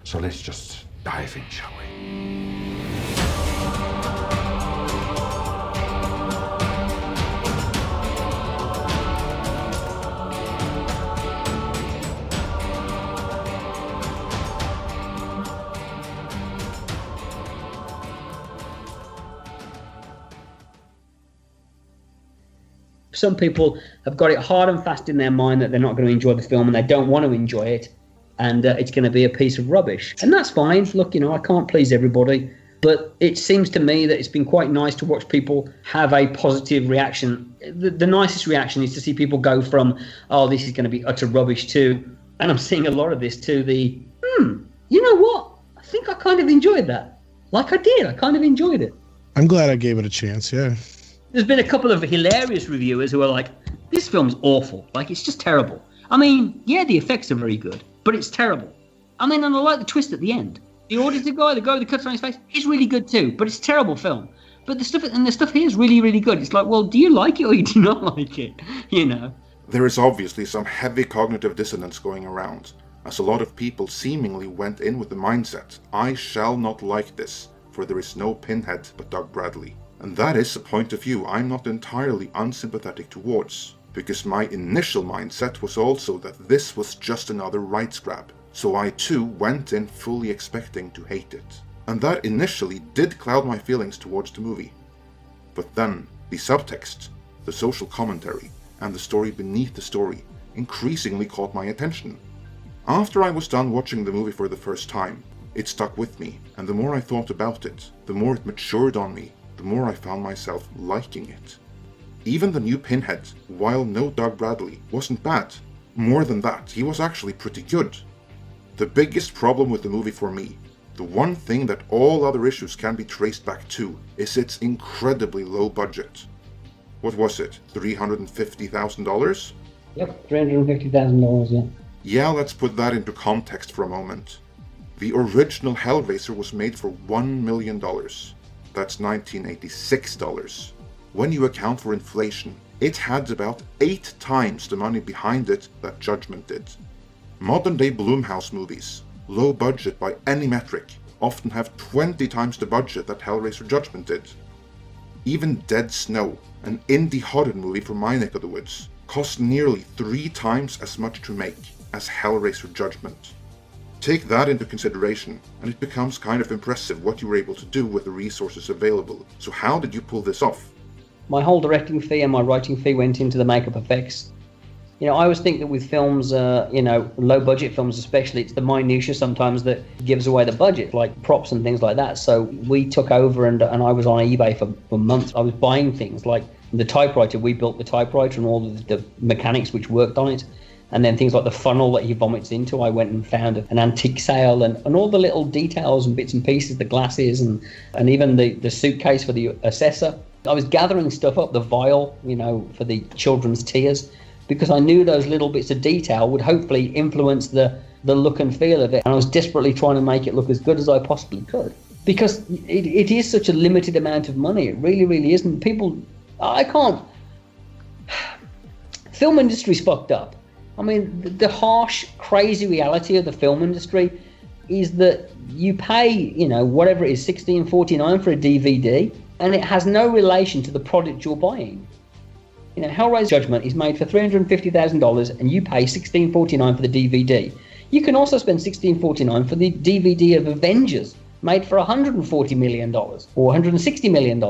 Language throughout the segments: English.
So let's just dive in, shall we? Some people have got it hard and fast in their mind that they're not going to enjoy the film and they don't want to enjoy it, and it's going to be a piece of rubbish. And that's fine. Look, I can't please everybody, but it seems to me that it's been quite nice to watch people have a positive reaction. The nicest reaction is to see people go from, oh, this is going to be utter rubbish, to, and I'm seeing a lot of this, to the, you know what? I think I kind of enjoyed that. Like I did. I kind of enjoyed it. I'm glad I gave it a chance, yeah. There's been a couple of hilarious reviewers who are like, this film's awful. Like, it's just terrible. I mean, yeah, the effects are very good, but it's terrible. I mean, and I like the twist at the end. The auditor guy, the guy with the cuts on his face, he's really good too, but it's a terrible film. But the stuff here is really, really good. It's like, well, do you like it or you do not like it? There is obviously some heavy cognitive dissonance going around, as a lot of people seemingly went in with the mindset, I shall not like this, for there is no Pinhead but Doug Bradley. And that is a point of view I'm not entirely unsympathetic towards, because my initial mindset was also that this was just another rights grab, so I too went in fully expecting to hate it. And that initially did cloud my feelings towards the movie. But then, the subtext, the social commentary, and the story beneath the story increasingly caught my attention. After I was done watching the movie for the first time, it stuck with me, and the more I thought about it, the more it matured on me, the more I found myself liking it. Even the new Pinhead, while no Doug Bradley, wasn't bad. More than that, he was actually pretty good. The biggest problem with the movie for me, the one thing that all other issues can be traced back to, is its incredibly low budget. What was it, $350,000? Yep, $350,000, yeah. Yeah, let's put that into context for a moment. The original Hellraiser was made for $1 million. That's $1986. When you account for inflation, it had about 8 times the money behind it that Judgment did. Modern day Blumhouse movies, low budget by any metric, often have 20 times the budget that Hellraiser Judgment did. Even Dead Snow, an indie horror movie from my neck of the woods, cost nearly 3 times as much to make as Hellraiser Judgment. Take that into consideration, and it becomes kind of impressive what you were able to do with the resources available. So how did you pull this off? My whole directing fee and my writing fee went into the makeup effects. I always think that with films, low budget films especially, it's the minutiae sometimes that gives away the budget, like props and things like that. So we took over and I was on eBay for months. I was buying things like the typewriter. We built the typewriter and all the mechanics which worked on it. And then things like the funnel that he vomits into, I went and found an antique sale and all the little details and bits and pieces, the glasses and even the suitcase for the assessor. I was gathering stuff up, the vial, for the children's tears, because I knew those little bits of detail would hopefully influence the look and feel of it. And I was desperately trying to make it look as good as I possibly could, because it is such a limited amount of money. It really, really isn't. Film industry's fucked up. I mean, the harsh, crazy reality of the film industry is that you pay, whatever it is, $16.49 for a DVD, and it has no relation to the product you're buying. Hellraiser Judgment is made for $350,000, and you pay $16.49 for the DVD. You can also spend $16.49 for the DVD of Avengers, made for $140 million or $160 million.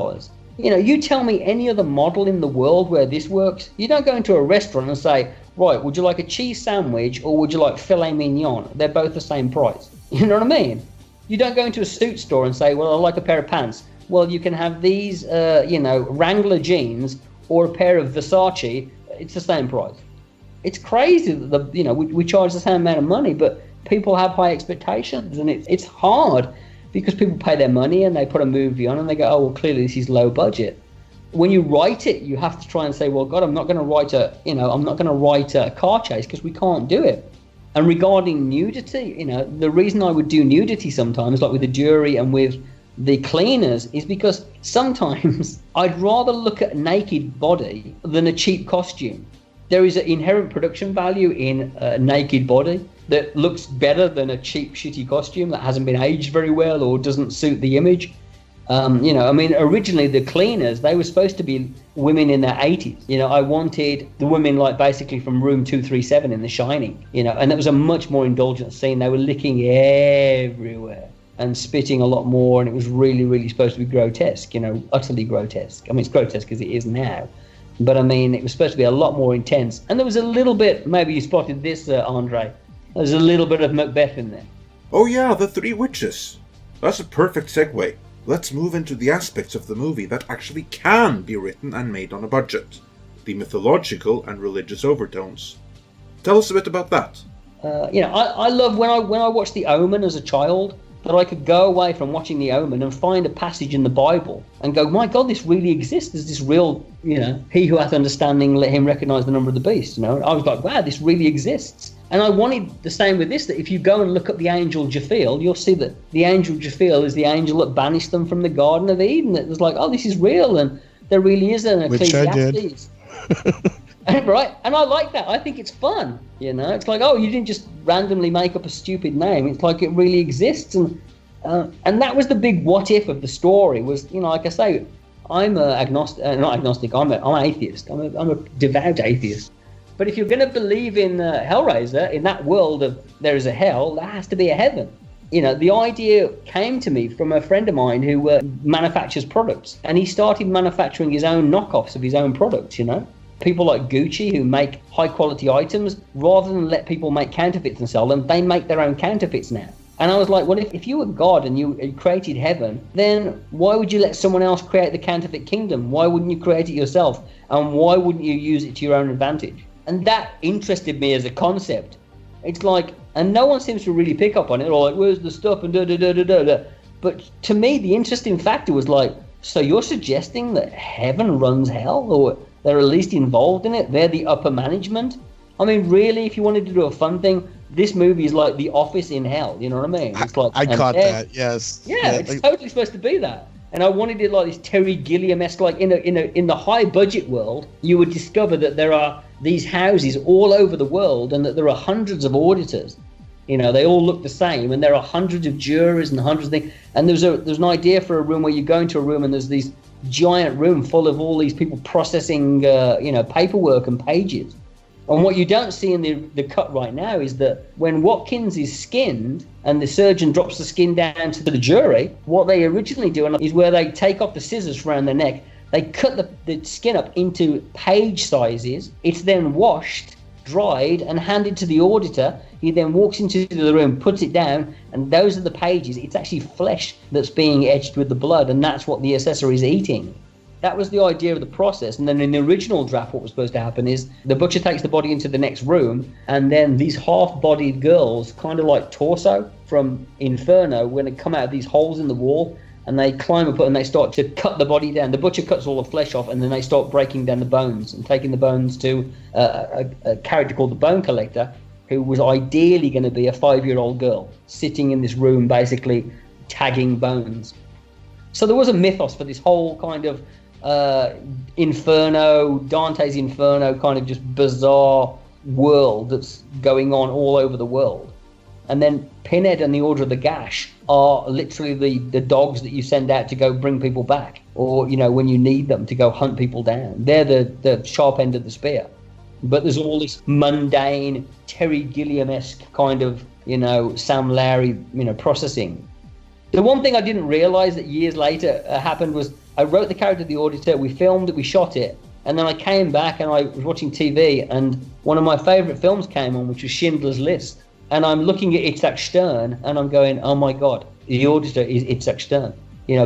You tell me any other model in the world where this works. You don't go into a restaurant and say, right, would you like a cheese sandwich or would you like filet mignon? They're both the same price. You know what I mean? You don't go into a suit store and say, well, I like a pair of pants. Well, you can have these, Wrangler jeans or a pair of Versace. It's the same price. It's crazy that we charge the same amount of money, but people have high expectations, and it's hard because people pay their money and they put a movie on and they go, oh, well, clearly this is low budget. When you write it, you have to try and say, well, God, I'm not going to write a car chase because we can't do it. And regarding nudity, the reason I would do nudity sometimes, like with the jury and with the cleaners, is because sometimes I'd rather look at a naked body than a cheap costume. There is an inherent production value in a naked body that looks better than a cheap, shitty costume that hasn't been aged very well or doesn't suit the image. Originally the cleaners, they were supposed to be women in their 80s. I wanted the women like basically from room 237 in The Shining, and it was a much more indulgent scene. They were licking everywhere and spitting a lot more, and it was really, really supposed to be grotesque, utterly grotesque. I mean, it's grotesque as it is now. But I mean, it was supposed to be a lot more intense. And there was a little bit, maybe you spotted this, Andre, there's a little bit of Macbeth in there. Oh yeah, the three witches. That's a perfect segue. Let's move into the aspects of the movie that actually can be written and made on a budget. The mythological and religious overtones. Tell us a bit about that. I love when I watched The Omen as a child, that I could go away from watching The Omen and find a passage in the Bible and go, my God, this really exists. There's this real, he who hath understanding, let him recognize the number of the beast. I was like, wow, this really exists. And I wanted the same with this, that if you go and look up the angel Jaffiel, you'll see that the angel Jaffiel is the angel that banished them from the Garden of Eden. It was like, oh, this is real, and there really is an Ecclesiastes. Right? And I like that. I think it's fun, It's like, oh, you didn't just randomly make up a stupid name. It's like it really exists. And that was the big what if of the story was, like I say, I'm not agnostic, I'm an atheist. I'm a devout atheist. But if you're going to believe in Hellraiser, in that world of there is a hell, there has to be a heaven. The idea came to me from a friend of mine who manufactures products. And he started manufacturing his own knockoffs of his own products, People like Gucci, who make high-quality items, rather than let people make counterfeits and sell them, they make their own counterfeits now. And I was like, well, if you were God and you created heaven, then why would you let someone else create the counterfeit kingdom? Why wouldn't you create it yourself? And why wouldn't you use it to your own advantage? And that interested me as a concept. It's like, and no one seems to really pick up on it. Or like, where's the stuff and da-da-da-da-da. But to me, the interesting factor was like, so you're suggesting that heaven runs hell? Or they're at least involved in it? They're the upper management? I mean, really, if you wanted to do a fun thing, this movie is like The Office in hell. You know what I mean? It's like I caught that. Yes. Yeah, it's totally supposed to be that. And I wanted it like this Terry Gilliam-esque, like in the high budget world, you would discover that there are these houses all over the world, and that there are hundreds of auditors. They all look the same, and there are hundreds of jurors and hundreds of things. And there's an idea for a room where you go into a room and there's these giant room full of all these people processing, paperwork and pages. And what you don't see in the cut right now is that when Watkins is skinned and the surgeon drops the skin down to the jury, what they originally do is where they take off the scissors around their neck, they cut the skin up into page sizes. It's then washed, dried, and handed to the auditor. He then walks into the room, puts it down, and those are the pages. It's actually flesh that's being etched with the blood, and that's what the assessor is eating. That was the idea of the process. And then in the original draft, what was supposed to happen is the butcher takes the body into the next room, and then these half-bodied girls, kind of like Torso from Inferno, when they come out of these holes in the wall, and they climb up and they start to cut the body down. The butcher cuts all the flesh off, and then they start breaking down the bones and taking the bones to a character called the Bone Collector, who was ideally going to be a 5-year-old girl sitting in this room basically tagging bones. So there was a mythos for this whole kind of Inferno, Dante's Inferno, kind of just bizarre world that's going on all over the world. And then Pinhead and the Order of the Gash are literally the dogs that you send out to go bring people back, or when you need them to go hunt people down. They're the sharp end of the spear. But there's all this mundane Terry Gilliam-esque kind of Sam Lowry processing. The one thing I didn't realize that years later happened was I wrote the character of the auditor, we filmed it, we shot it, and then I came back and I was watching TV, and one of my favorite films came on, which was Schindler's List. And I'm looking at Itzhak Stern, and I'm going, oh my God, the auditor is Itzhak Stern.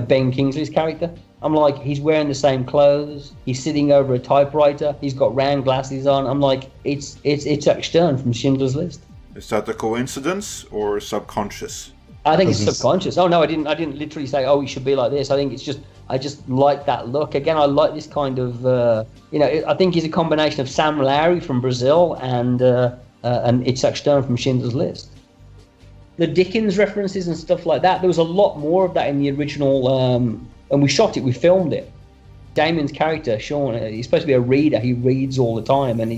Ben Kingsley's character. I'm like, he's wearing the same clothes. He's sitting over a typewriter. He's got round glasses on. I'm like, it's Itzhak Stern from Schindler's List. Is that a coincidence or subconscious? I think it's subconscious. Oh no, I didn't literally say, oh, he should be like this. I think it's just, I just like that look. Again, I like this kind of, I think he's a combination of Sam Lowry from Brazil and Itzhak Stern from Schindler's List. The Dickens references and stuff like that, there was a lot more of that in the original, and we shot it, we filmed it. Damien's character, Sean, he's supposed to be a reader. He reads all the time, and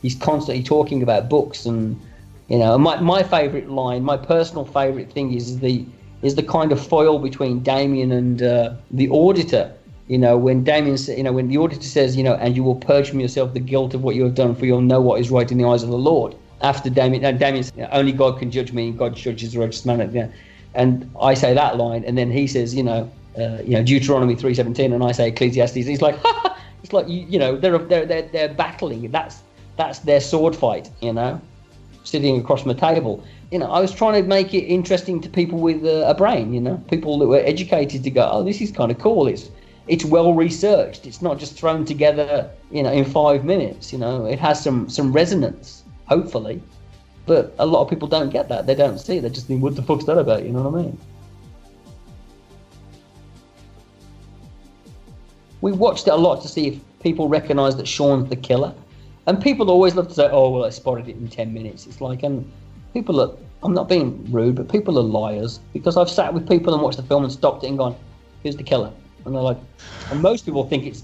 he's constantly talking about books, and my favorite line, my personal favorite thing is the kind of foil between Damien and the auditor. When Damien, when the auditor says, and you will purge from yourself the guilt of what you have done, for you'll know what is right in the eyes of the Lord. After Damien's, only God can judge me, God judges the righteous man. And I say that line, and then he says, Deuteronomy 3:17, and I say Ecclesiastes. He's like, it's like they're battling. That's their sword fight, sitting across from a table. I was trying to make it interesting to people with a brain, people that were educated to go, oh, this is kind of cool. It's well researched. It's not just thrown together, in 5 minutes. It has some resonance, hopefully. But a lot of people don't get that. They don't see it. They just think, what the fuck's that about? You know what I mean? We watched it a lot to see if people recognise that Sean's the killer. And people always love to say, oh, well, I spotted it in 10 minutes. It's like, and people are, I'm not being rude, but people are liars. Because I've sat with people and watched the film and stopped it and gone, who's the killer? And they're like, and most people think it's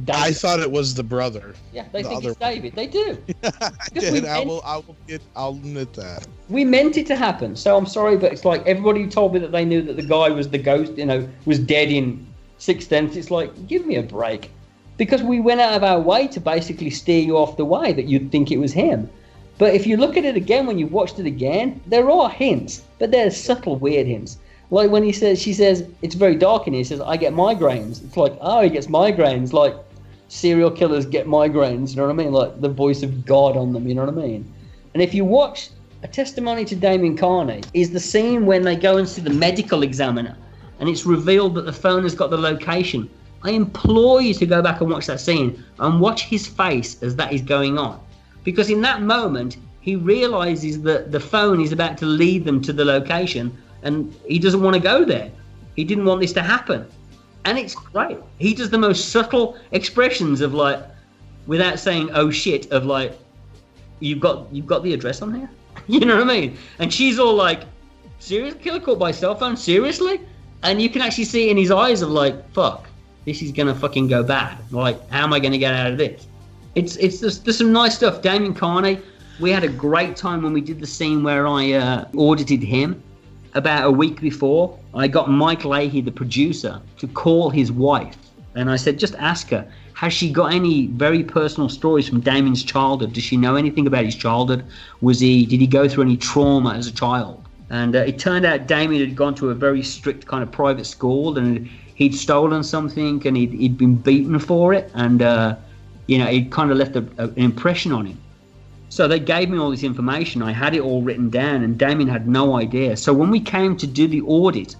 David. I thought it was the brother. Yeah, they think it's David. They do. I'll admit that. We meant it to happen. So I'm sorry, but it's like everybody told me that they knew that the guy was the ghost, was dead in Sixth Sense. It's like, give me a break. Because we went out of our way to basically steer you off the way that you'd think it was him. But if you look at it again, when you've watched it again, there are hints, but they're subtle, weird hints. Like when she says, it's very dark in here, he says, I get migraines. It's like, oh, he gets migraines. Like serial killers get migraines, you know what I mean? Like the voice of God on them, you know what I mean? And if you watch A Testimony to Damien Carney, is the scene when they go and see the medical examiner, and it's revealed that the phone has got the location. I implore you to go back and watch that scene and watch his face as that is going on. Because in that moment, he realizes that the phone is about to lead them to the location, and he doesn't want to go there. He didn't want this to happen. And it's great. He does the most subtle expressions of like, without saying, oh shit, of like, you've got the address on here? You know what I mean? And she's all like, serious killer caught by cell phone? Seriously? And you can actually see in his eyes of like, fuck, this is going to fucking go bad. Like, how am I going to get out of this? It's just, there's some nice stuff. Damien Carney, we had a great time when we did the scene where I audited him. About a week before, I got Mike Leahy, the producer, to call his wife. And I said, just ask her, has she got any very personal stories from Damien's childhood? Does she know anything about his childhood? Did he go through any trauma as a child? And it turned out Damien had gone to a very strict kind of private school, and he'd stolen something, and he'd been beaten for it. And, it kind of left an impression on him. So they gave me all this information. I had it all written down, and Damien had no idea. So when we came to do the audit,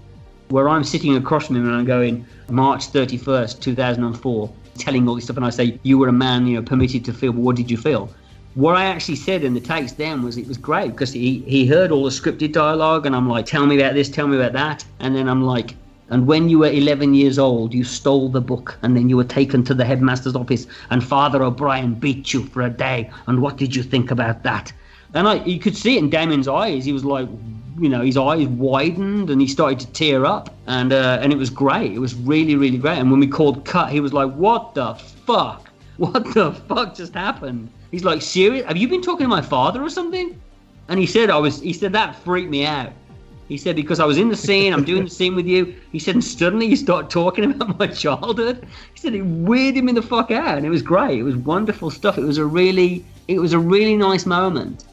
where I'm sitting across from him and I'm going, March 31st, 2004, telling all this stuff, and I say, you were a man, permitted to feel, but what did you feel? What I actually said in the takes then was it was great, because he heard all the scripted dialogue, and I'm like, tell me about this, tell me about that. And then I'm like, and when you were 11 years old, you stole the book, and then you were taken to the headmaster's office, and Father O'Brien beat you for a day. And what did you think about that? And you could see it in Damien's eyes. He was like, his eyes widened, and he started to tear up. And it was great. It was really, really great. And when we called cut, he was like, what the fuck? What the fuck just happened? He's like, serious? Have you been talking to my father or something? And he said, that freaked me out. He said, because I was in the scene, I'm doing the scene with you. He said, and suddenly you start talking about my childhood. He said, it weirded me the fuck out. And it was great. It was wonderful stuff. It was a really nice moment.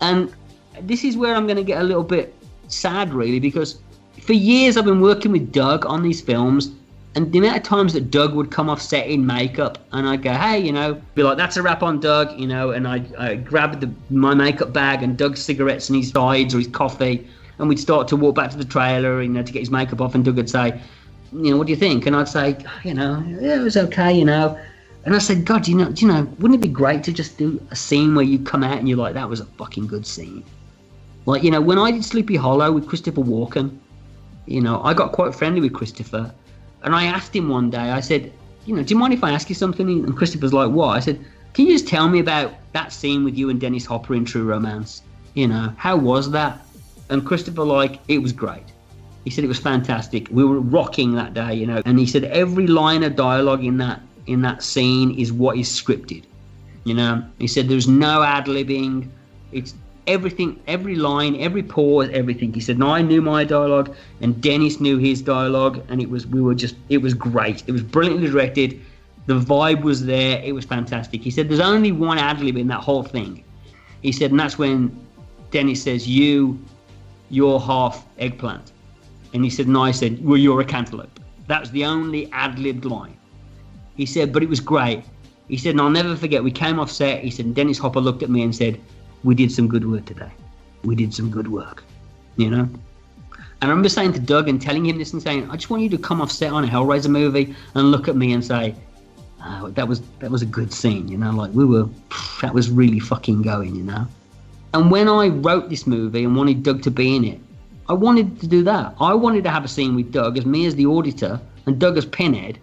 And this is where I'm going to get a little bit sad, really, because for years I've been working with Doug on these films. And the amount of times that Doug would come off set in makeup, and I'd go, hey, be like, that's a wrap on Doug, and I grabbed my makeup bag and Doug's cigarettes and his sides or his coffee. And we'd start to walk back to the trailer, to get his makeup off, and Doug would say, what do you think? And I'd say, yeah, it was okay, And I said, God, wouldn't it be great to just do a scene where you come out and you're like, that was a fucking good scene. Like, when I did Sleepy Hollow with Christopher Walken, I got quite friendly with Christopher. And I asked him one day, I said, do you mind if I ask you something? And Christopher's like, what? I said, can you just tell me about that scene with you and Dennis Hopper in True Romance? How was that? And Christopher, it was great. He said it was fantastic. We were rocking that day, And he said every line of dialogue in that scene is what is scripted. You know, he said there's no ad-libbing. It's everything, every line, every pause, everything. He said, no, I knew my dialogue and Dennis knew his dialogue, and it was great. It was brilliantly directed. The vibe was there. It was fantastic. He said there's only one ad-lib in that whole thing. He said, and that's when Dennis says, you're half eggplant. And he said, no, I said, well, you're a cantaloupe. That was the only ad-libbed line. He said, but it was great. He said, and I'll never forget, we came off set. He said, and Dennis Hopper looked at me and said, we did some good work today. We did some good work, you know? And I remember saying to Doug and telling him this and saying, I just want you to come off set on a Hellraiser movie and look at me and say, oh, that was a good scene, you know? Like, that was really fucking going, you know? And when I wrote this movie and wanted Doug to be in it, I wanted to do that. I wanted to have a scene with Doug as me as the auditor and Doug as Pinhead,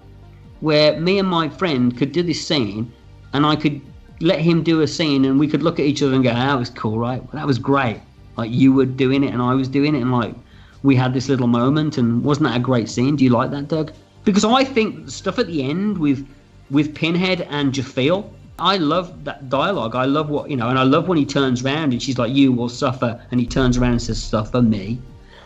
where me and my friend could do this scene and I could let him do a scene and we could look at each other and go, that was cool, right? Well, that was great. Like, you were doing it and I was doing it, and like we had this little moment, and wasn't that a great scene? Do you like that, Doug? Because I think the stuff at the end with Pinhead and Jafeel, I love that dialogue. I love what, you know, and I love when he turns around and she's like, you will suffer, and he turns around and says, suffer me.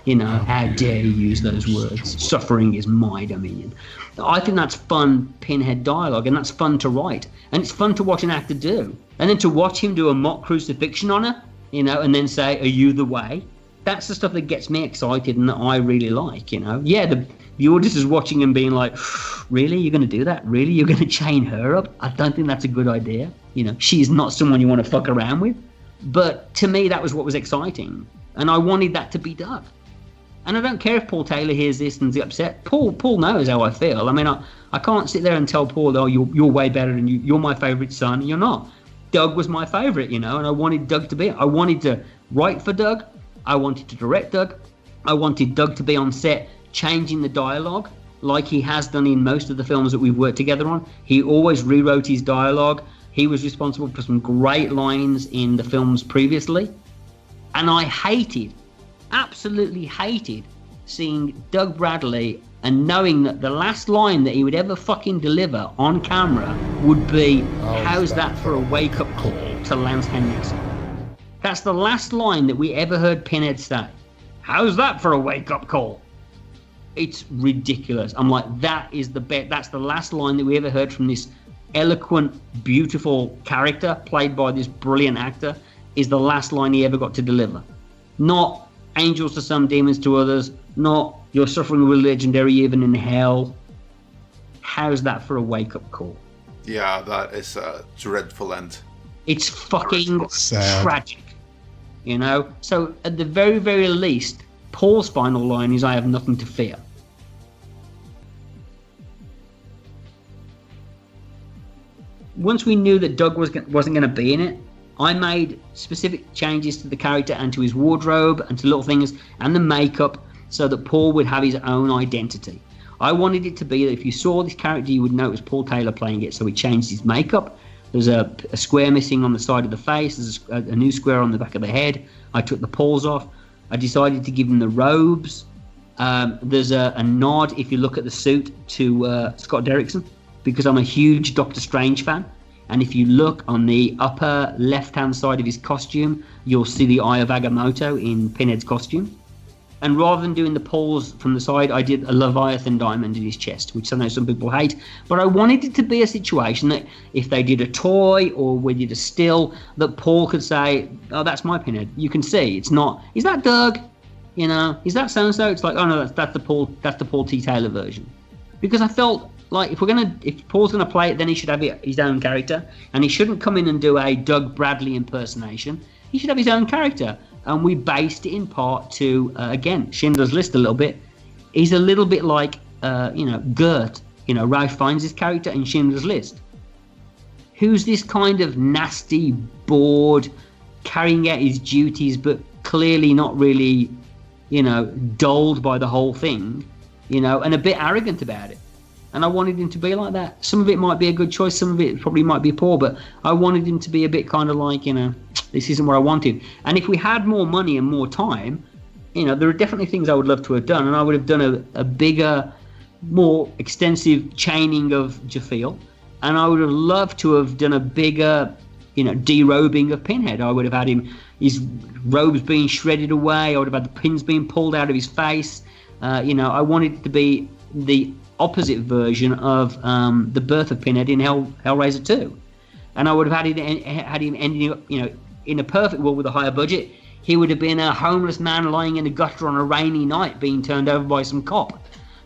You know, how dare you use those words? Suffering is my dominion. I think that's fun Pinhead dialogue, and that's fun to write. And it's fun to watch an actor do. And then to watch him do a mock crucifixion on her, you know, and then say, are you the way? That's the stuff that gets me excited and that I really like, you know. Yeah, the auditor's watching and being like, really? You're going to do that? Really? You're going to chain her up? I don't think that's a good idea. You know, she's not someone you want to fuck around with. But to me, that was what was exciting. And I wanted that to be done. And I don't care if Paul Taylor hears this and is upset. Paul knows how I feel. I mean, I can't sit there and tell Paul, oh, you're way better and you're my favourite son. You're not. Doug was my favourite, you know, and I wanted Doug to be. I wanted to write for Doug. I wanted to direct Doug. I wanted Doug to be on set changing the dialogue like he has done in most of the films that we've worked together on. He always rewrote his dialogue. He was responsible for some great lines in the films previously. And I absolutely hated seeing Doug Bradley and knowing that the last line that he would ever fucking deliver on camera would be, how's that for a wake-up call to Lance Henriksen? That's the last line that we ever heard Pinhead say. How's that for a wake-up call? It's ridiculous. I'm like, that's the last line that we ever heard from this eloquent, beautiful character played by this brilliant actor, is the last line he ever got to deliver. Not angels to some, demons to others, not you're suffering with legendary even in hell. How's that for a wake-up call? Yeah, that is a dreadful end. It's fucking tragic, you know? So at the very, very least, Paul's final line is, I have nothing to fear. Once we knew that Doug wasn't going to be in it, I made specific changes to the character and to his wardrobe and to little things and the makeup so that Paul would have his own identity. I wanted it to be that if you saw this character, you would know it was Paul Taylor playing it, so he changed his makeup. There's a square missing on the side of the face. There's a new square on the back of the head. I took the paws off. I decided to give him the robes. There's a nod, if you look at the suit, to Scott Derrickson, because I'm a huge Doctor Strange fan. And if you look on the upper left-hand side of his costume, you'll see the Eye of Agamotto in Pinhead's costume. And rather than doing the paws from the side, I did a Leviathan diamond in his chest, which I know some people hate. But I wanted it to be a situation that if they did a toy or we did a still, that Paul could say, oh, that's my Pinhead. You can see, it's not, is that Doug? You know, is that so-and-so? It's like, oh no, that's the Paul T. Taylor version. Because I felt like if Paul's gonna play it, then he should have his own character, and he shouldn't come in and do a Doug Bradley impersonation. He should have his own character, and we based it in part to again Schindler's List a little bit. He's a little bit like Gert, Ralph Fiennes' character in Schindler's List, who's this kind of nasty, bored, carrying out his duties, but clearly not really, dulled by the whole thing, and a bit arrogant about it. And I wanted him to be like that. Some of it might be a good choice, some of it probably might be poor, but I wanted him to be a bit kind of like, this isn't what I wanted. And if we had more money and more time, there are definitely things I would love to have done, and I would have done a bigger, more extensive chaining of Jafeel. And I would have loved to have done a bigger, derobing of Pinhead. I would have had his robes being shredded away. I would have had the pins being pulled out of his face. I wanted it to be the opposite version of the birth of Pinhead in Hellraiser 2. And I would have had him ending up, in a perfect world with a higher budget. He would have been a homeless man lying in a gutter on a rainy night being turned over by some cop.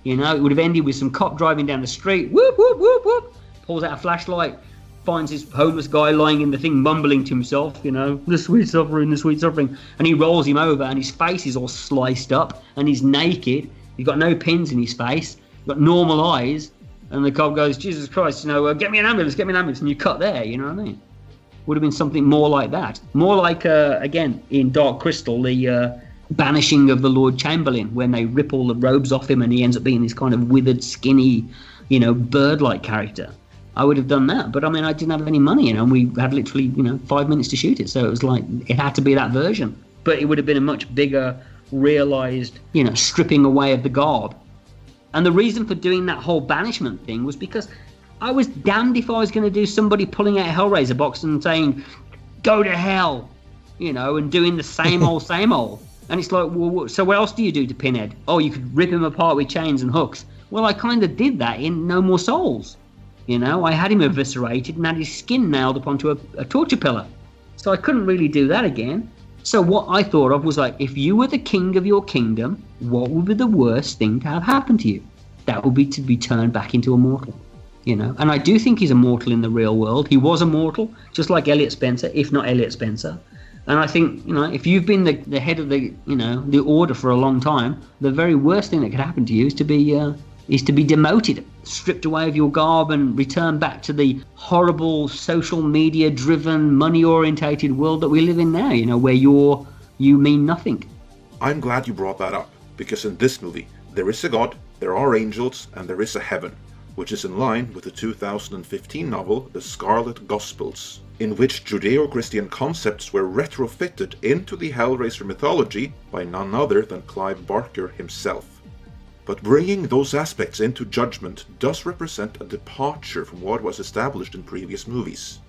It would have ended with some cop driving down the street, whoop, whoop, whoop, whoop, pulls out a flashlight, finds this homeless guy lying in the thing, mumbling to himself, the sweet suffering, the sweet suffering. And he rolls him over, and his face is all sliced up, and he's naked. He's got no pins in his face, he's got normal eyes. And the cop goes, Jesus Christ, get me an ambulance, and you cut there, you know what I mean? Would have been something more like that. More like, again, in Dark Crystal, the banishing of the Lord Chamberlain, when they rip all the robes off him and he ends up being this kind of withered, skinny, bird-like character. I would have done that. But, I didn't have any money, and we had literally, 5 minutes to shoot it. So it was like, it had to be that version. But it would have been a much bigger, realised, stripping away of the garb. And the reason for doing that whole banishment thing was because I was damned if I was going to do somebody pulling out a Hellraiser box and saying, go to hell, and doing the same old, same old. And it's like, well, so what else do you do to Pinhead? Oh, you could rip him apart with chains and hooks. Well, I kind of did that in No More Souls. I had him eviscerated and had his skin nailed up onto a torture pillar. So I couldn't really do that again. So what I thought of was like, if you were the king of your kingdom, what would be the worst thing to have happen to you? That would be to be turned back into a mortal. And I do think he's a mortal in the real world. He was a mortal, just like Elliot Spencer, if not Elliot Spencer. And I think, if you've been the head of the order for a long time, the very worst thing that could happen to you is to be demoted, stripped away of your garb and returned back to the horrible social media driven, money orientated world that we live in now, where you mean nothing. I'm glad you brought that up, because in this movie, there is a god, there are angels, and there is a heaven, which is in line with the 2015 novel The Scarlet Gospels, in which Judeo-Christian concepts were retrofitted into the Hellraiser mythology by none other than Clive Barker himself. But bringing those aspects into Judgment does represent a departure from what was established in previous movies.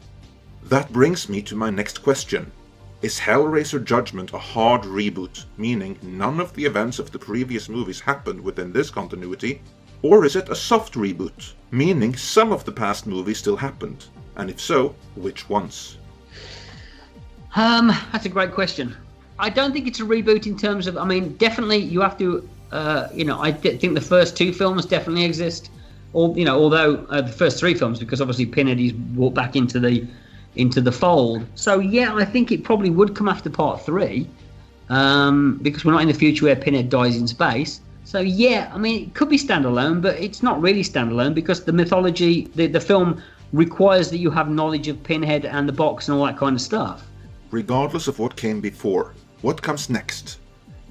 That brings me to my next question. Is Hellraiser Judgment a hard reboot, meaning none of the events of the previous movies happened within this continuity? Or is it a soft reboot, meaning some of the past movies still happened? And if so, which ones? That's a great question. I don't think it's a reboot in terms of, definitely you have to, I think the first two films definitely exist. Although the first three films, because obviously Pinhead is brought back into the fold. So yeah, I think it probably would come after part 3, because we're not in the future where Pinhead dies in space. So yeah, it could be standalone, but it's not really standalone because the mythology, the film requires that you have knowledge of Pinhead and the box and all that kind of stuff. Regardless of what came before, what comes next?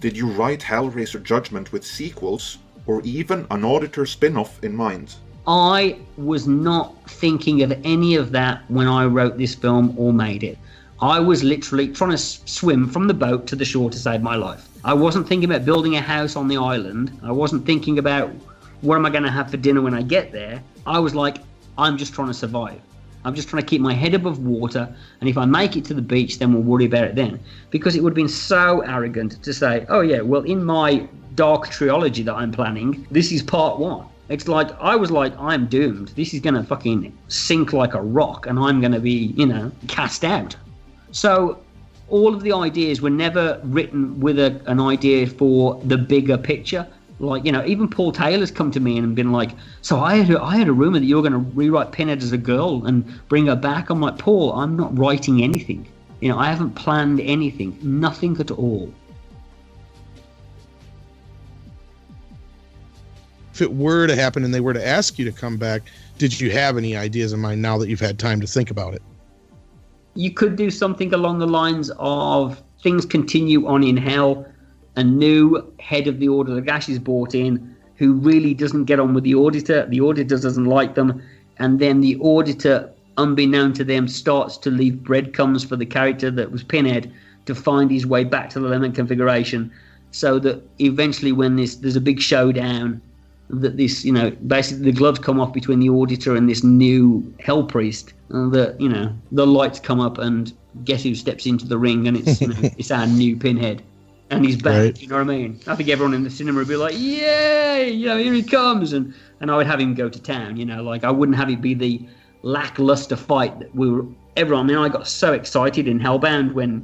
Did you write Hellraiser Judgment with sequels or even an Auditor spin-off in mind? I was not thinking of any of that when I wrote this film or made it. I was literally trying to swim from the boat to the shore to save my life. I wasn't thinking about building a house on the island. I wasn't thinking about what am I going to have for dinner when I get there. I was like, I'm just trying to survive. I'm just trying to keep my head above water, and if I make it to the beach, then we'll worry about it then. Because it would have been so arrogant to say, oh yeah, well in my dark trilogy that I'm planning, this is part 1. It's like, I was like, I'm doomed. This is going to fucking sink like a rock, and I'm going to be, cast out. So all of the ideas were never written with an idea for the bigger picture. Like, even Paul Taylor's come to me and been like, so I had a rumor that you were going to rewrite Pinhead as a girl and bring her back. I'm like, Paul, I'm not writing anything. I haven't planned anything, nothing at all. If it were to happen and they were to ask you to come back, did you have any ideas in mind now that you've had time to think about it? You could do something along the lines of things continue on in hell. A new head of the Order of Gash is brought in who really doesn't get on with the Auditor. The Auditor doesn't like them. And then the Auditor, unbeknown to them, starts to leave breadcrumbs for the character that was Pinhead to find his way back to the Lemon configuration. So that eventually when there's a big showdown, that this, basically the gloves come off between the auditor and this new hell priest, and that, the lights come up and guess who steps into the ring, and it's, it's our new Pinhead. And he's back, right. You know what I mean? I think everyone in the cinema would be like, yay, here he comes. And I would have him go to town, I wouldn't have it be the lackluster fight that I got so excited in Hellbound when,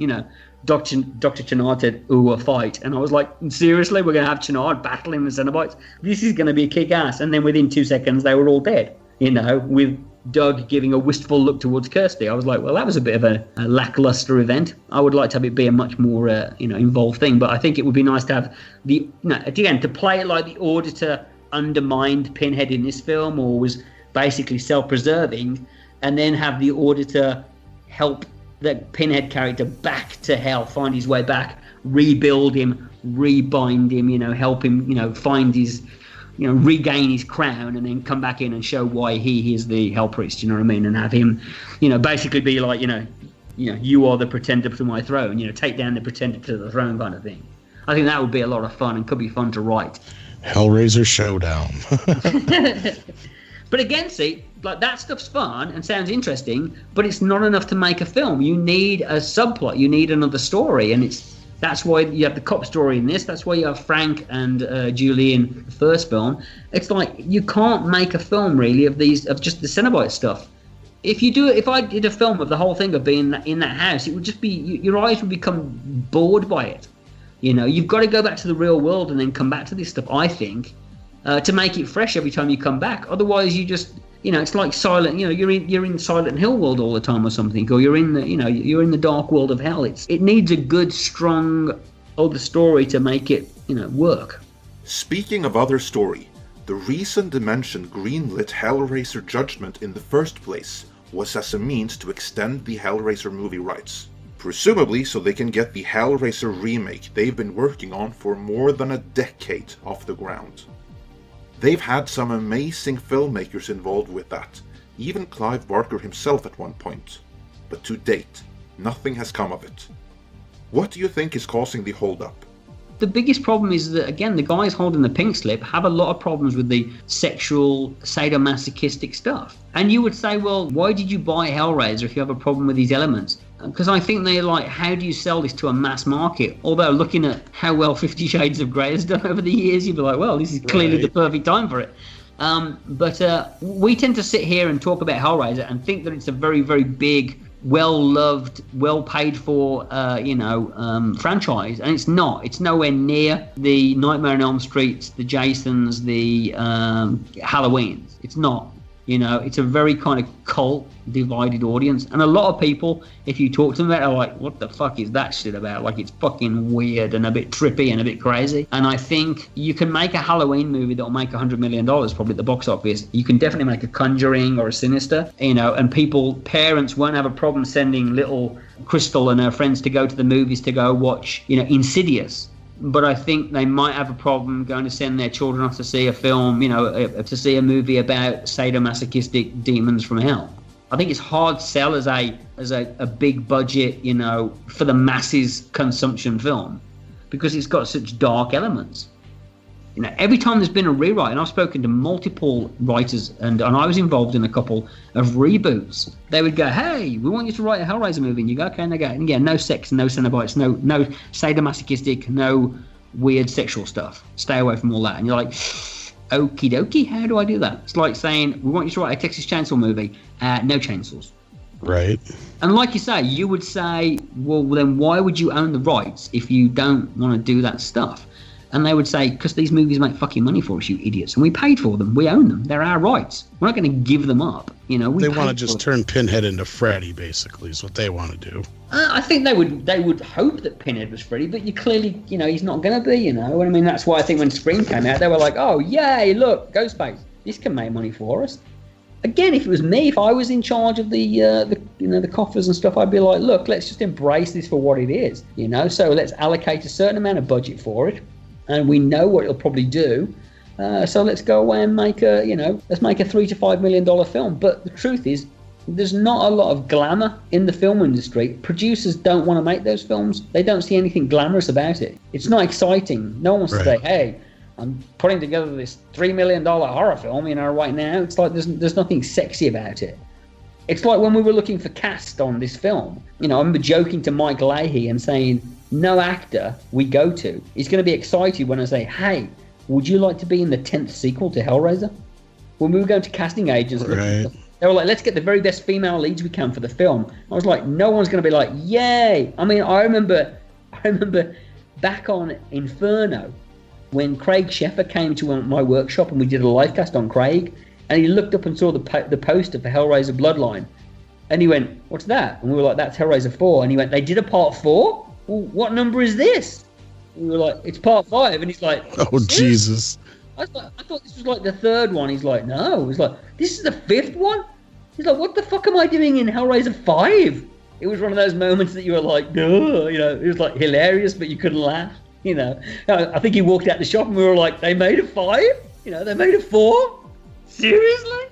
Dr. Channard said, ooh, a fight. And I was like, seriously, we're going to have Channard battling the Cenobites? This is going to be a kick-ass. And then within 2 seconds, they were all dead, with Doug giving a wistful look towards Kirsty. I was like, well, that was a bit of a lackluster event. I would like to have it be a much more, involved thing. But I think it would be nice to have to play it like the Auditor undermined Pinhead in this film, or was basically self-preserving, and then have the Auditor help the Pinhead character back to hell, find his way back, rebuild him, rebind him, help him, find his, regain his crown, and then come back in and show why he is the hell priest, you know what I mean? And have him, basically be like, you are the pretender to my throne, take down the pretender to the throne kind of thing. I think that would be a lot of fun and could be fun to write. Hellraiser Showdown. But again, see, like that stuff's fun and sounds interesting, but it's not enough to make a film. You need a subplot. You need another story, and that's why you have the cop story in this. That's why you have Frank and Julie in the first film. It's like you can't make a film really of just the Cenobite stuff. If I did a film of the whole thing of being in that house, it would just be your eyes would become bored by it. You've got to go back to the real world and then come back to this stuff, I think. To make it fresh every time you come back. Otherwise, you just, it's like Silent. You're in Silent Hill world all the time or something, or you're in the dark world of hell. It needs a good, strong other story to make it, work. Speaking of other story, the reason Dimension greenlit Hellraiser Judgment in the first place was as a means to extend the Hellraiser movie rights. Presumably so they can get the Hellraiser remake they've been working on for more than a decade off the ground. They've had some amazing filmmakers involved with that, even Clive Barker himself at one point. But to date, nothing has come of it. What do you think is causing the hold-up? The biggest problem is that, again, the guys holding the pink slip have a lot of problems with the sexual, sadomasochistic stuff. And you would say, well, why did you buy Hellraiser if you have a problem with these elements? Because I think they're like, how do you sell this to a mass market? Although looking at how well 50 Shades of Grey has done over the years, you'd be like, well, this is clearly the perfect time for it. But we tend to sit here and talk about Hellraiser and think that it's a very, very big, well-loved, well-paid-for, franchise. And it's not. It's nowhere near the Nightmare on Elm Streets, the Jasons, the Halloweens. It's not. It's a very kind of cult, divided audience. And a lot of people, if you talk to them about it, are like, what the fuck is that shit about? Like, it's fucking weird and a bit trippy and a bit crazy. And I think you can make a Halloween movie that'll make $100 million probably at the box office. You can definitely make a Conjuring or a Sinister, and parents won't have a problem sending little Crystal and her friends to go to the movies to go watch, Insidious. But I think they might have a problem going to send their children off to see a film, to see a movie about sadomasochistic demons from hell. I think it's hard sell as a big budget, for the masses consumption film, because it's got such dark elements. Every time there's been a rewrite, and I've spoken to multiple writers, and I was involved in a couple of reboots, they would go, hey, we want you to write a Hellraiser movie. And you go, okay, and they go, yeah, no sex, no Cenobites, no sadomasochistic, no weird sexual stuff. Stay away from all that. And you're like, okie dokie, how do I do that? It's like saying, we want you to write a Texas Chainsaw movie, no chainsaws. Right. And like you say, you would say, well, then why would you own the rights if you don't want to do that stuff? And they would say, because these movies make fucking money for us, you idiots. And we paid for them. We own them. They're our rights. We're not going to give them up. They want to just turn Pinhead into Freddy, basically, is what they want to do. I think they would hope that Pinhead was Freddy, but you clearly, he's not going to be, And I mean, that's why I think when Scream came out, they were like, oh, yay, look, Ghostface. This can make money for us. Again, if it was me, if I was in charge of the coffers and stuff, I'd be like, look, let's just embrace this for what it is, So let's allocate a certain amount of budget for it. And we know what it'll probably do, so let's go away and make let's make a $3 to $5 million film. But the truth is, there's not a lot of glamour in the film industry. Producers don't want to make those films. They don't see anything glamorous about it. It's not exciting. No one wants to say, hey, I'm putting together this $3 million horror film, right now. It's like there's nothing sexy about it. It's like when we were looking for cast on this film. I remember joking to Mike Leahy and saying, no actor we go to is going to be excited when I say, hey, would you like to be in the 10th sequel to Hellraiser? When we were going to casting agents, right. They were like, let's get the very best female leads we can for the film. I was like, no one's going to be like, yay. I remember back on Inferno, when Craig Sheffer came to my workshop and we did a live cast on Craig, and he looked up and saw the poster for Hellraiser Bloodline. And he went, what's that? And we were like, that's Hellraiser 4. And he went, they did a part 4? Well, what number is this? And we were like, it's part 5. And he's like, oh, Jesus. I thought this was like the 3rd one. He's like, no. He's like, this is the 5th one? He's like, what the fuck am I doing in Hellraiser 5? It was one of those moments that you were like, duh, it was like hilarious, but you couldn't laugh, I think he walked out the shop and we were like, they made a 5? They made a 4? Seriously?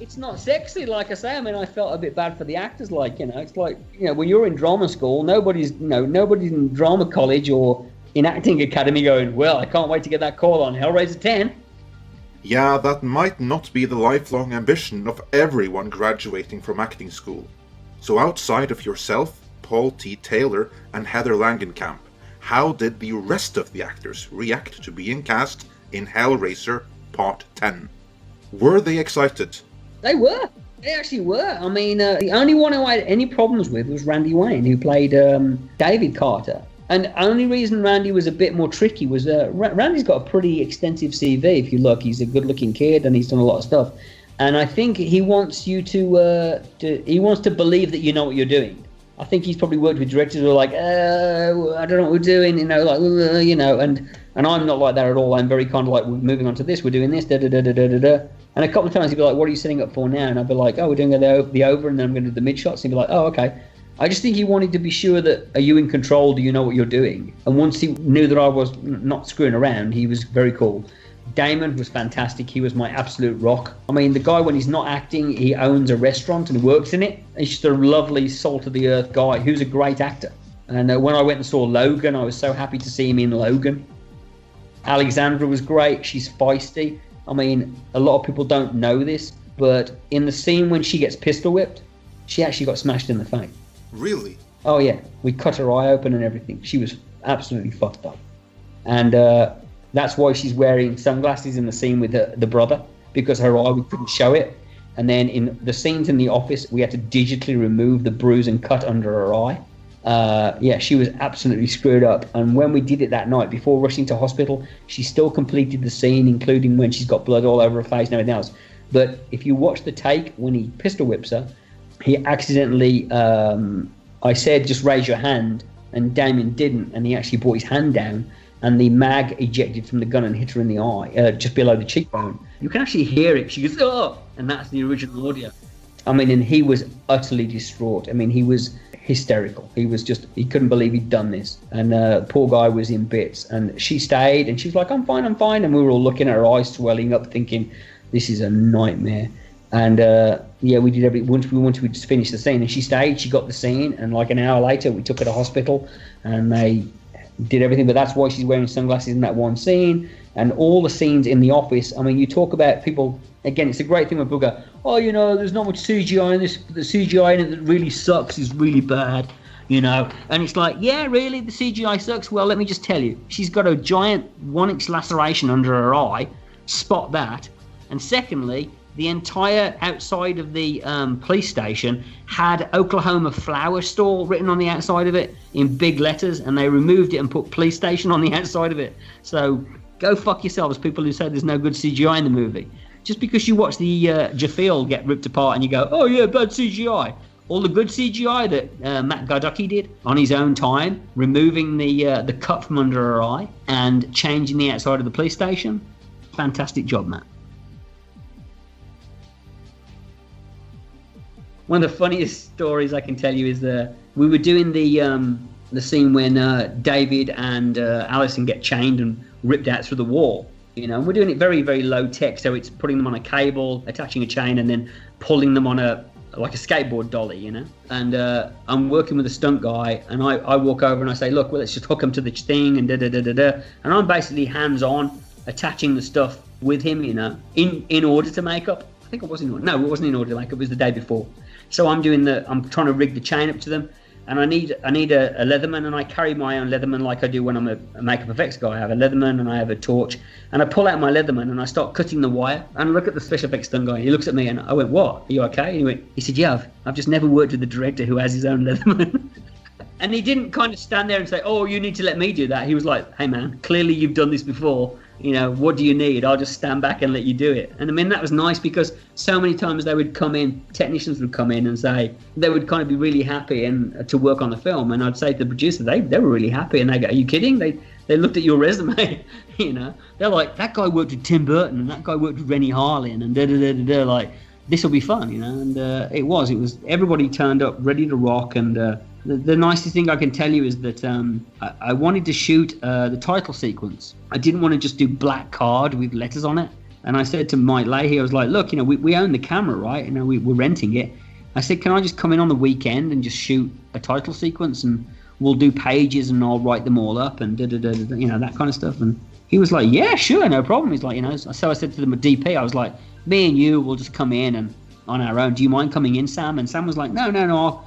It's not sexy, like I say. I felt a bit bad for the actors, it's like, when you're in drama school, nobody's in drama college or in acting academy going, well, I can't wait to get that call on Hellraiser 10. Yeah, that might not be the lifelong ambition of everyone graduating from acting school. So outside of yourself, Paul T. Taylor, and Heather Langenkamp, how did the rest of the actors react to being cast in Hellraiser Part 10? Were they excited? They were. They actually were. The only one who I had any problems with was Randy Wayne, who played David Carter. And the only reason Randy was a bit more tricky was Randy's got a pretty extensive CV. If you look, he's a good-looking kid and he's done a lot of stuff. And I think he wants you to believe that you know what you're doing. I think he's probably worked with directors who are like, I don't know what we're doing, and I'm not like that at all. I'm very kind of like, we're moving on to this, we're doing this, da-da-da-da-da-da. And a couple of times he'd be like, what are you setting up for now? And I'd be like, oh, we're doing the over, and then I'm going to do the mid shots. And he'd be like, oh, okay. I just think he wanted to be sure that, are you in control? Do you know what you're doing? And once he knew that I was not screwing around, he was very cool. Damon was fantastic. He was my absolute rock. The guy, when he's not acting, he owns a restaurant and works in it. He's just a lovely, salt-of-the-earth guy who's a great actor. And when I went and saw Logan, I was so happy to see him in Logan. Alexandra was great. She's feisty. A lot of people don't know this, but in the scene when she gets pistol whipped, she actually got smashed in the face. Really? Oh, yeah. We cut her eye open and everything. She was absolutely fucked up. And that's why she's wearing sunglasses in the scene with the brother, because her eye, we couldn't show it. And then in the scenes in the office, we had to digitally remove the bruise and cut under her eye. She was absolutely screwed up. And when we did it that night, before rushing to hospital, she still completed the scene, including when she's got blood all over her face and everything else. But if you watch the take, when he pistol whips her, he accidentally, I said, just raise your hand, and Damien didn't, and he actually brought his hand down, and the mag ejected from the gun and hit her in the eye, just below the cheekbone. You can actually hear it. She goes, oh, and that's the original audio. And he was utterly distraught. He was hysterical. He couldn't believe he'd done this. And poor guy was in bits. And she stayed, and she was like, I'm fine. And we were all looking at her eyes swelling up, thinking, this is a nightmare. And we did once we just finished the scene, and she stayed, she got the scene, and like an hour later we took her to hospital and they did everything. But that's why she's wearing sunglasses in that one scene, and all the scenes in the office. You talk about people, again, it's a great thing when people go, oh, there's not much CGI in this, the CGI in it that really sucks, is really bad, and it's like, yeah, really, the CGI sucks? Well, let me just tell you, she's got a giant 1-inch laceration under her eye, spot that. And secondly, the entire outside of the police station had Oklahoma Flower Store written on the outside of it in big letters, and they removed it and put police station on the outside of it. So go fuck yourselves, people who say there's no good CGI in the movie. Just because you watch the Jaffiel get ripped apart and you go, oh yeah, bad CGI. All the good CGI that Matt Garducki did on his own time, removing the cut from under her eye and changing the outside of the police station. Fantastic job, Matt. One of the funniest stories I can tell you is we were doing the scene when David and Alison get chained and ripped out through the wall. And we're doing it very, very low tech, so it's putting them on a cable, attaching a chain, and then pulling them on a like a skateboard dolly, you know, and I'm working with a stunt guy, and I walk over and I say, look, well, let's just hook him to the thing, and and I'm basically hands-on attaching the stuff with him, you know, in order to make up. I think it wasn't in order. No, it wasn't in order to make up. It was the day before. So I'm trying to rig the chain up to them, and I need a Leatherman, and I carry my own Leatherman like I do when I'm a makeup effects guy. I have a Leatherman and I have a torch, and I pull out my Leatherman and I start cutting the wire, and I look at the special effects stunt guy. He looks at me and I went, "What? Are you okay?" And he said, "Yeah, I've just never worked with a director who has his own Leatherman." And he didn't kind of stand there and say, "Oh, you need to let me do that." He was like, "Hey man, clearly you've done this before. You know, what do you need? I'll just stand back and let you do it." And I mean, that was nice, because so many times they would come in, technicians would come in and say, they would kind of be really happy and to work on the film. And I'd say to the producer, they were really happy. And they go, "Are you kidding?" They looked at your resume, you know. They're like, "That guy worked with Tim Burton, and that guy worked with Rennie Harlin, and da-da-da-da-da, like, this will be fun," you know. And it was everybody turned up ready to rock. And the nicest thing I can tell you is that I wanted to shoot the title sequence. I didn't want to just do black card with letters on it. And I said to Mike Leahy, I was like, "Look, you know, we own the camera, right? You know, we're renting it." I said, "Can I just come in on the weekend and just shoot a title sequence, and we'll do pages and I'll write them all up and da-da-da-da-da, you know, that kind of stuff?" And he was like, "Yeah, sure, no problem." He's like, you know, so I said to the DP, I was like, "Me and you will just come in and on our own. Do you mind coming in, Sam?" And Sam was like, No,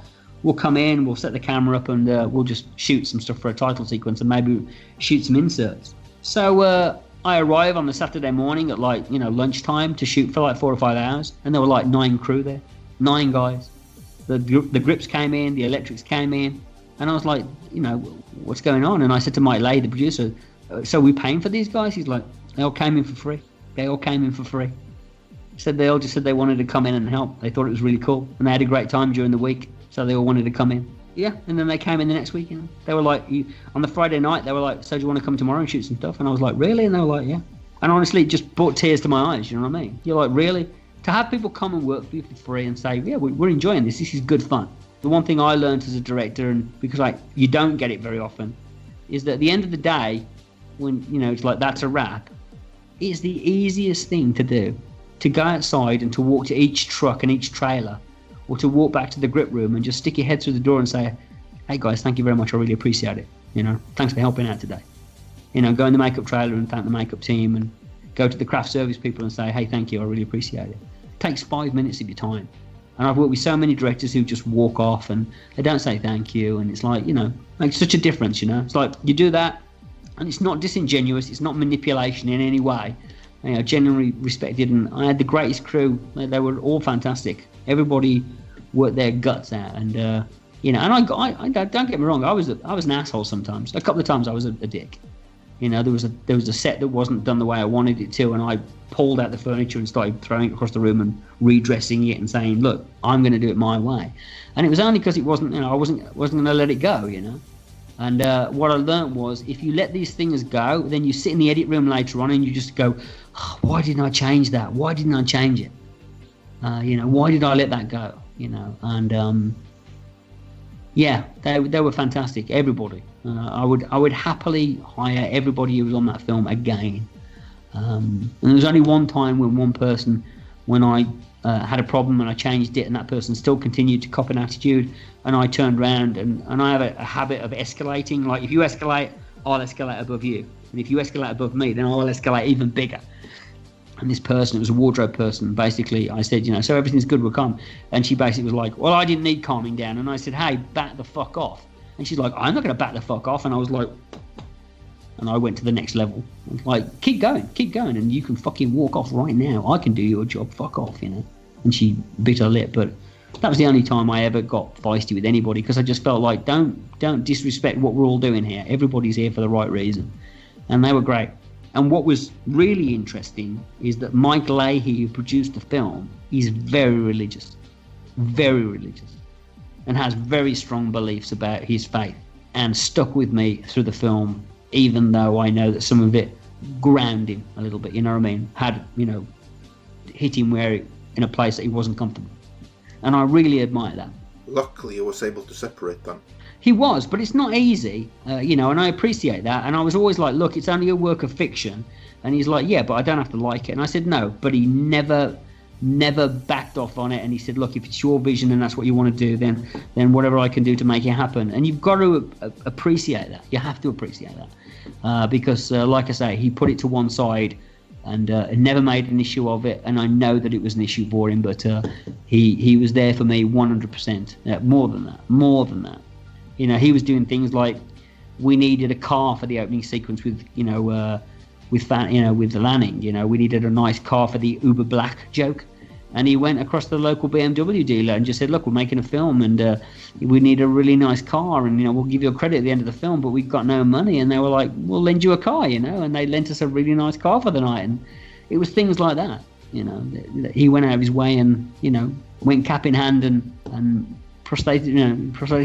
we'll come in, we'll set the camera up, and we'll just shoot some stuff for a title sequence and maybe shoot some inserts. So I arrive on the Saturday morning at, like, you know, lunchtime to shoot for like 4 or 5 hours, and there were like 9 crew there, 9 guys. The grips came in, the electrics came in, and I was like, you know, what's going on? And I said to Mike Leigh, the producer, "So we paying for these guys?" He's like, "They all came in for free. They all came in for free." They all just said they wanted to come in and help. They thought it was really cool, and they had a great time during the week. So they all wanted to come in. Yeah, and then they came in the next weekend. They were like, on the Friday night, they were like, "So do you want to come tomorrow and shoot some stuff?" And I was like, "Really?" And they were like, "Yeah." And honestly, it just brought tears to my eyes, you know what I mean? You're like, really? To have people come and work for you for free and say, "Yeah, we're enjoying this. This is good fun." The one thing I learned as a director, and because you don't get it very often, is that at the end of the day, when, you know, it's like, that's a wrap, it's the easiest thing to do, to go outside and to walk to each truck and each trailer, or to walk back to the grip room and just stick your head through the door and say, "Hey guys, thank you very much. I really appreciate it. You know, thanks for helping out today." You know, go in the makeup trailer and thank the makeup team, and go to the craft service people and say, "Hey, thank you. I really appreciate it." It takes 5 minutes of your time. And I've worked with so many directors who just walk off and they don't say thank you. And it's like, you know, makes such a difference, you know. It's like you do that, and it's not disingenuous. It's not manipulation in any way. You know, genuinely respected. And I had the greatest crew. They were all fantastic. Everybody worked their guts out, and you know. And I don't get me wrong. I was an asshole sometimes. A couple of times I was a dick. You know, there was a set that wasn't done the way I wanted it to, and I pulled out the furniture and started throwing it across the room and redressing it and saying, "Look, I'm going to do it my way." And it was only because it wasn't, you know, I wasn't going to let it go, you know. And what I learned was, if you let these things go, then you sit in the edit room later on and you just go, "Oh, why didn't I change that? Why didn't I change it? You know, why did I let that go?" You know, and yeah, they were fantastic, everybody. I would happily hire everybody who was on that film again. And there was only one time when I had a problem and I changed it, and that person still continued to cop an attitude, and I turned around, and I have a habit of escalating. Like, if you escalate, I'll escalate above you, and if you escalate above me, then I'll escalate even bigger. And this person, it was a wardrobe person, basically, I said, you know, "So everything's good, we'll calm." And she basically was like, "Well, I didn't need calming down." And I said, "Hey, back the fuck off." And she's like, "I'm not going to back the fuck off." And I was like, and I went to the next level. Like, keep going, and you can fucking walk off right now. I can do your job, fuck off, you know. And she bit her lip, but that was the only time I ever got feisty with anybody, because I just felt like, don't disrespect what we're all doing here. Everybody's here for the right reason. And they were great. And what was really interesting is that Mike Leahy, who produced the film, is very religious, and has very strong beliefs about his faith, and stuck with me through the film, even though I know that some of it ground him a little bit, you know what I mean? Had, you know, hit him in a place that he wasn't comfortable. And I really admire that. Luckily, he was able to separate them. He was, but it's not easy, you know, and I appreciate that. And I was always like, "Look, it's only a work of fiction." And he's like, "Yeah, but I don't have to like it." And I said, "No," but he never never backed off on it, and he said, look, if it's your vision and that's what you want to do, then whatever I can do to make it happen. And you've got to appreciate that. You have to appreciate that, because like I say, he put it to one side and never made an issue of it, and I know that it was an issue for him, but he was there for me 100%. More than that. You know, he was doing things like, we needed a car for the opening sequence with the Lanning. You know, we needed a nice car for the Uber Black joke, and he went across the local BMW dealer and just said, look, we're making a film, and we need a really nice car, and, you know, we'll give you a credit at the end of the film, but we've got no money. And they were like, we'll lend you a car, you know, and they lent us a really nice car for the night. And it was things like that, you know, he went out of his way and, you know, went cap in hand and prostrated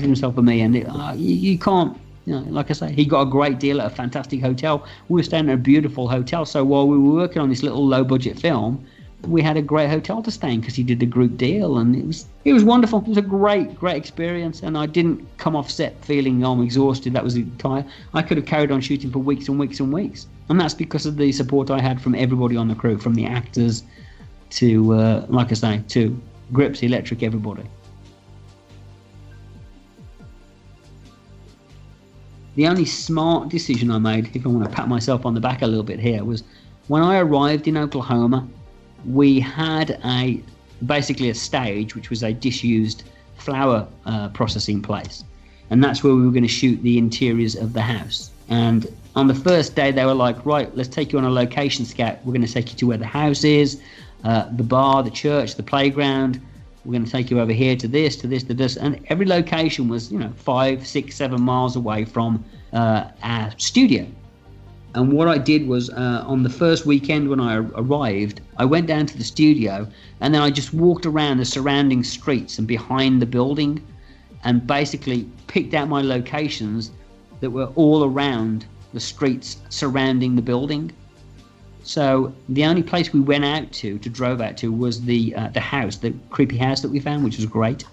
himself for me. And you can't, you know, like I say, he got a great deal at a fantastic hotel. We were staying at a beautiful hotel, so while we were working on this little low-budget film, we had a great hotel to stay in because he did a group deal, and it was wonderful. It was a great experience, and I didn't come off set feeling I'm exhausted. That was the entire. I could have carried on shooting for weeks and weeks and weeks, and that's because of the support I had from everybody on the crew, from the actors to, like I say, to Grips, Electric, everybody. The only smart decision I made, if I want to pat myself on the back a little bit here, was when I arrived in Oklahoma, we had basically a stage which was a disused flower processing place, and that's where we were going to shoot the interiors of the house. And on the first day they were like, right, let's take you on a location scout. We're going to take you to where the house is, the bar, the church, the playground. We're going to take you over here to this, to this, to this. And every location was, you know, 5, 6, 7 miles away from our studio. And what I did was, on the first weekend when I arrived, I went down to the studio, and then I just walked around the surrounding streets and behind the building, and basically picked out my locations that were all around the streets surrounding the building. So the only place we went out to drove out to, was the house, the creepy house that we found, which was great.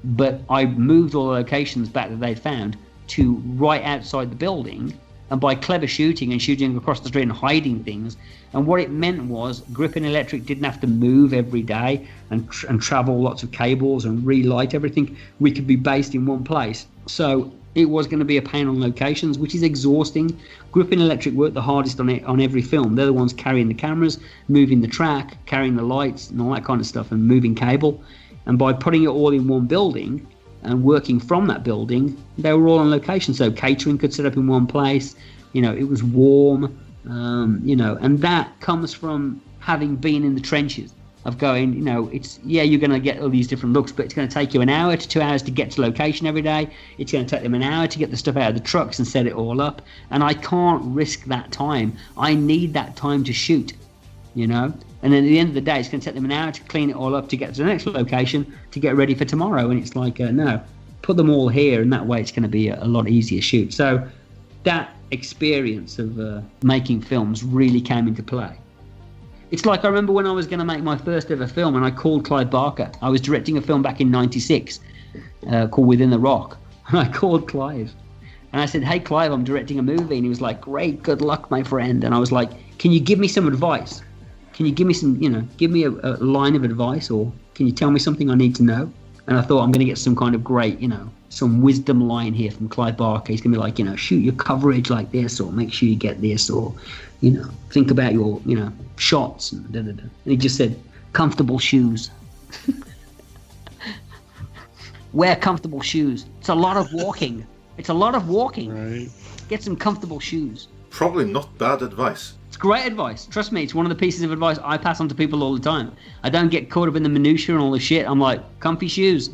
But I moved all the locations back that they'd found to right outside the building, and by clever shooting and shooting across the street and hiding things. And what it meant was Grip and Electric didn't have to move every day and travel lots of cables and relight everything. We could be based in one place. So it was going to be a pain on locations, which is exhausting. Grip and Electric worked the hardest on it on every film. They're the ones carrying the cameras, moving the track, carrying the lights and all that kind of stuff, and moving cable. And by putting it all in one building and working from that building, they were all on location. So catering could set up in one place. You know, it was warm, you know, and that comes from having been in the trenches of going, you know, you're going to get all these different looks, but it's going to take you an hour to 2 hours to get to location every day. It's going to take them an hour to get the stuff out of the trucks and set it all up. And I can't risk that time. I need that time to shoot, you know. And then at the end of the day, it's going to take them an hour to clean it all up, to get to the next location, to get ready for tomorrow. And it's like, no, put them all here, and that way it's going to be a lot easier shoot. So that experience of making films really came into play. It's like, I remember when I was going to make my first ever film, and I called Clive Barker. I was directing a film back in '96 called Within the Rock. And I called Clive. And I said, hey, Clive, I'm directing a movie. And he was like, great, good luck, my friend. And I was like, can you give me some advice? Can you give me some, you know, give me a line of advice, or can you tell me something I need to know? And I thought, I'm going to get some kind of great, you know, some wisdom line here from Clive Barker. He's going to be like, you know, shoot your coverage like this, or make sure you get this, or, you know, think about your, you know, shots, and da-da-da. And he just said, comfortable shoes. Wear comfortable shoes. It's a lot of walking. Right. Get some comfortable shoes. Probably not bad advice. It's great advice. Trust me, it's one of the pieces of advice I pass on to people all the time. I don't get caught up in the minutiae and all the shit. I'm like, comfy shoes.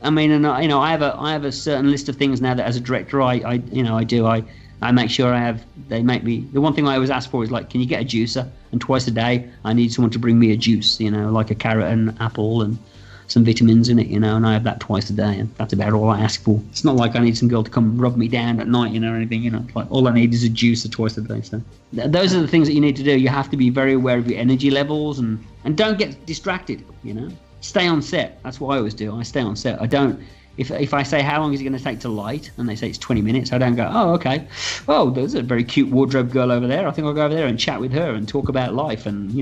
I mean, and you know, I have a certain list of things now that as a director, I do. I make sure they make me. The one thing I always ask for is like, can you get a juicer? And twice a day, I need someone to bring me a juice. You know, like a carrot and apple and some vitamins in it. You know, and I have that twice a day, and that's about all I ask for. It's not like I need some girl to come rub me down at night, you know, or anything. You know, it's like all I need is a juicer twice a day. So those are the things that you need to do. You have to be very aware of your energy levels, and don't get distracted. You know. Stay on set. That's what I always do. I stay on set. I don't, If I say, how long is it going to take to light? And they say it's 20 minutes. I don't go, oh, okay. Oh, there's a very cute wardrobe girl over there. I think I'll go over there and chat with her and talk about life and,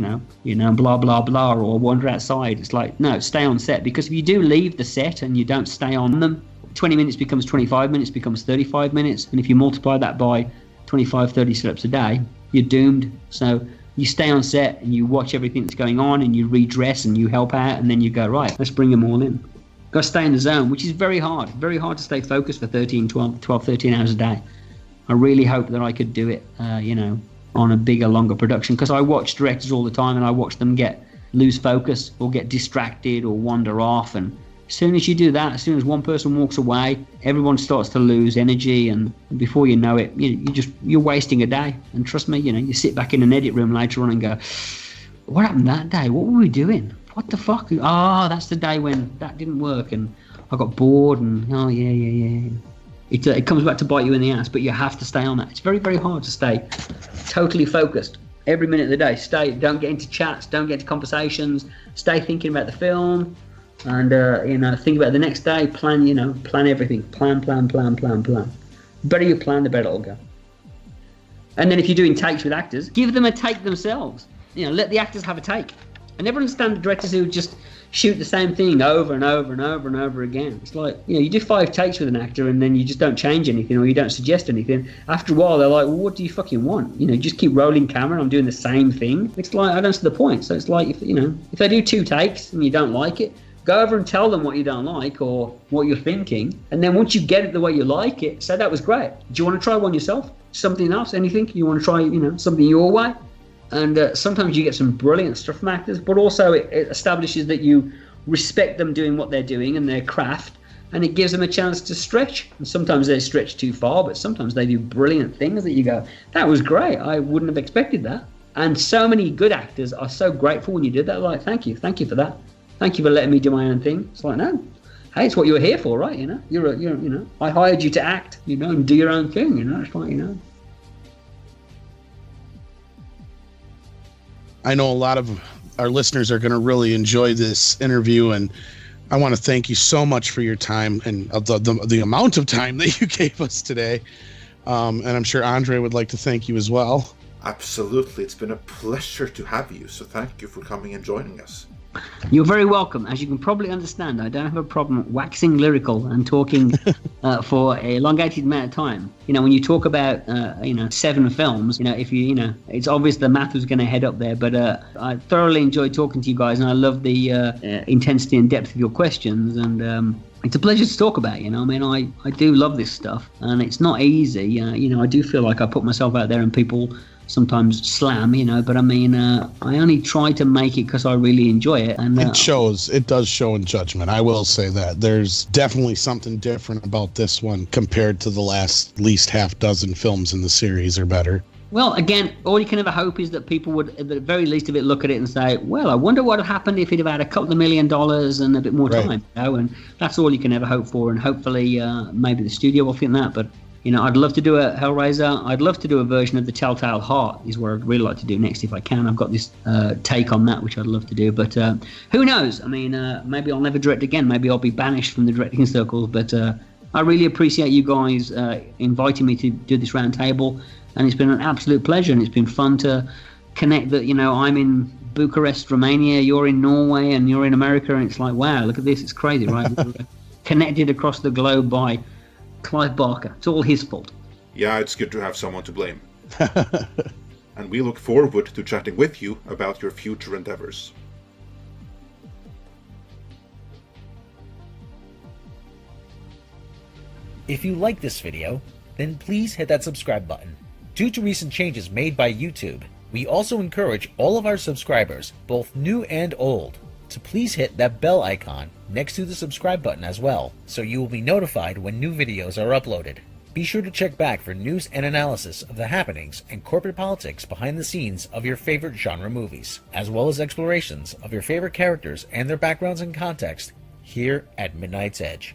blah, blah, blah, or wander outside. It's like, no, stay on set. Because if you do leave the set and you don't stay on them, 20 minutes becomes 25 minutes, becomes 35 minutes. And if you multiply that by 25, 30 setups a day, you're doomed. So you stay on set and you watch everything that's going on and you redress and you help out, and then you go, right, let's bring them all in. Got to stay in the zone, which is very hard to stay focused for 13 hours a day. I really hope that I could do it, on a bigger, longer production, because I watch directors all the time and I watch them lose focus or get distracted or wander off. And as soon as you do that, as soon as one person walks away, everyone starts to lose energy, and before you know it, you're wasting a day. And trust me, you sit back in an edit room later on and go, what happened that day? What were we doing? What the fuck? Oh, that's the day when that didn't work and I got bored and yeah. It comes back to bite you in the ass, but you have to stay on that. It's very, very hard to stay totally focused every minute of the day. Don't get into chats, don't get into conversations, stay thinking about the film and, think about the next day, plan everything. Plan. The better you plan, the better it'll go. And then if you're doing takes with actors, give them a take themselves. Let the actors have a take. I never understand the directors who just shoot the same thing over and over and over and over again. It's like, you do 5 takes with an actor and then you just don't change anything or you don't suggest anything. After a while, they're like, well, what do you fucking want? Just keep rolling camera and I'm doing the same thing. It's like, I don't see the point. So it's like, if they do 2 takes and you don't like it, go over and tell them what you don't like or what you're thinking. And then once you get it the way you like it, say that was great. Do you want to try one yourself? Something else? Anything? You want to try, something your way? And sometimes you get some brilliant stuff from actors, but also it establishes that you respect them doing what they're doing and their craft, and it gives them a chance to stretch. And sometimes they stretch too far, but sometimes they do brilliant things that you go, that was great. I wouldn't have expected that. And so many good actors are so grateful when you did that. Like, thank you for that. Thank you for letting me do my own thing. It's like, no, hey, it's what you were here for, right? You're I hired you to act, and do your own thing. It's like, I know a lot of our listeners are going to really enjoy this interview, and I want to thank you so much for your time and the amount of time that you gave us today. And I'm sure Andre would like to thank you as well. Absolutely. It's been a pleasure to have you. So thank you for coming and joining us. You're very welcome. As you can probably understand, I don't have a problem waxing lyrical and talking for a elongated amount of time. When you talk about 7 films, if it's obvious the math was going to head up there, but I thoroughly enjoyed talking to you guys, and I love the intensity and depth of your questions, and it's a pleasure to talk about. I do love this stuff, and it's not easy. I do feel like I put myself out there and people sometimes slam, but I only try to make it because I really enjoy it. And it does show in Judgment. I will say that there's definitely something different about this one compared to the last at least half dozen films in the series or better. Well, again, all you can ever hope is that people would, at the very least of it, look at it and say, well, I wonder what would happen if he'd have had a couple of $1 million and a bit more time, and that's all you can ever hope for. And hopefully maybe the studio will think that, but I'd love to do a Hellraiser. I'd love to do a version of the Telltale Heart is what I'd really like to do next if I can. I've got this take on that, which I'd love to do. But who knows? Maybe I'll never direct again. Maybe I'll be banished from the directing circles. But I really appreciate you guys inviting me to do this round table. And it's been an absolute pleasure. And it's been fun to connect that, I'm in Bucharest, Romania, you're in Norway, and you're in America. And it's like, wow, look at this. It's crazy, right? We're connected across the globe by Clive Barker. It's all his fault. Yeah, it's good to have someone to blame. And we look forward to chatting with you about your future endeavors. If you like this video, then please hit that subscribe button. Due to recent changes made by YouTube, we also encourage all of our subscribers, both new and old, to please hit that bell icon next to the subscribe button as well, so you will be notified when new videos are uploaded. Be sure to check back for news and analysis of the happenings and corporate politics behind the scenes of your favorite genre movies, as well as explorations of your favorite characters and their backgrounds and context here at Midnight's Edge.